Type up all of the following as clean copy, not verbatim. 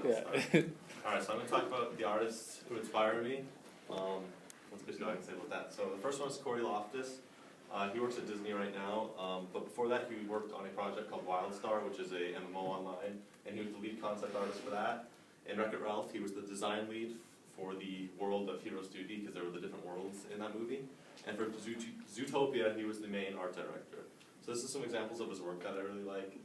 Alright, so I'm going to talk about the artists who inspire me. That's basically all I can say about that. So the first one is Corey Loftus. He works at Disney right now, but before that he worked on a project called Wildstar, which is a MMO online, and he was the lead concept artist for that. In Wreck-It Ralph, he was the design lead for the world of Heroes Duty, because there were the different worlds in that movie. And for Zootopia, he was the main art director. So this is some examples of his work that I really like.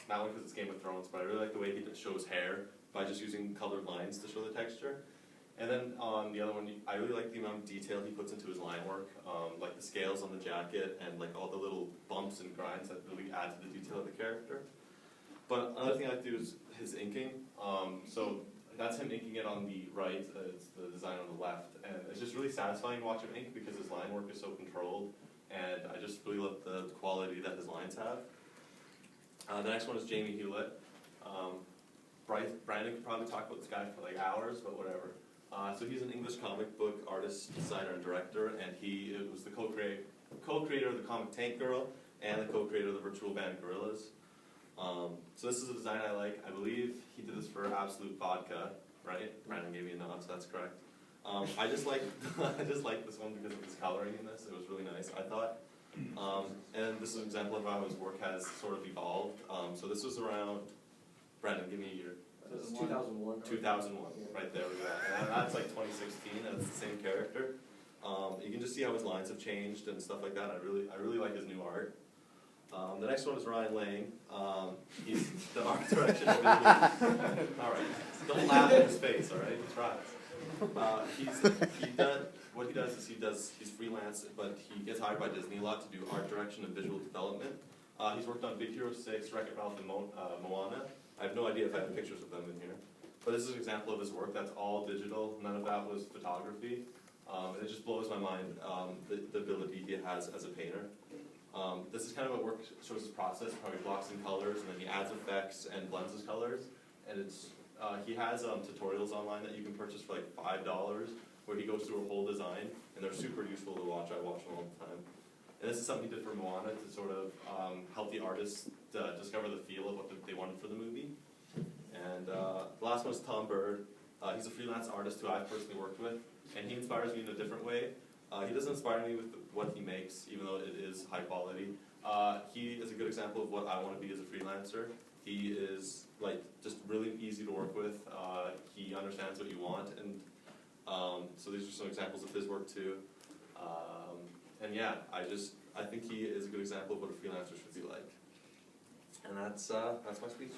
Not only because it's Game of Thrones, but I really like the way he shows hair by just using colored lines to show the texture. And then on the other one, I really like the amount of detail he puts into his line work, like the scales on the jacket and like all the little bumps and grinds that really add to the detail of the character. But another thing I like to do is his inking. So that's him inking it on the right, it's the design on the left, and it's just really satisfying to watch him ink because his line work is so controlled, and I just really love the quality that his lines have. The next one is Jamie Hewlett. Brandon could probably talk about this guy for like hours, but whatever. So he's an English comic book artist, designer, and director, and he was the co-creator of the comic Tank Girl and the co-creator of the virtual band Gorillaz. So this is a design I like. I believe he did this for Absolute Vodka, right? Brandon gave me a nod, so that's correct. I just like this one because of his coloring in this. It was really nice, I thought. And this is an example of how his work has sort of evolved. So this was around, Brandon, give me a year. So this is 2001. 2001, right there we go. And that's like 2016, and it's the same character. You can just see how his lines have changed and stuff like that. I really like his new art. The next one is Ryan Lang. He's the art direction of Alright, don't laugh in his face, alright? He tries. What he does is he's freelance, but he gets hired by Disney a lot to do art direction and visual development. He's worked on Big Hero 6, Wreck-It Ralph, and Moana. I have no idea if I have pictures of them in here. But this is an example of his work that's all digital. None of that was photography. And it just blows my mind, the ability he has as a painter. This is kind of what work shows his process, how he blocks in colors, and then he adds effects and blends his colors. And it's he has tutorials online that you can purchase for like $5, where he goes through a whole design, and they're super useful to watch. I watch them all the time. And this is something he did for Moana to sort of help the artists discover the feel of what they wanted for the movie. And the last one is Tom Bird. He's a freelance artist who I've personally worked with, and he inspires me in a different way. He doesn't inspire me with what he makes, even though it is high quality. He is a good example of what I want to be as a freelancer. He is like just really easy to work with. He understands what you want, and so these are some examples of his work too. And yeah, I think he is a good example of what a freelancer should be like. And that's my speech.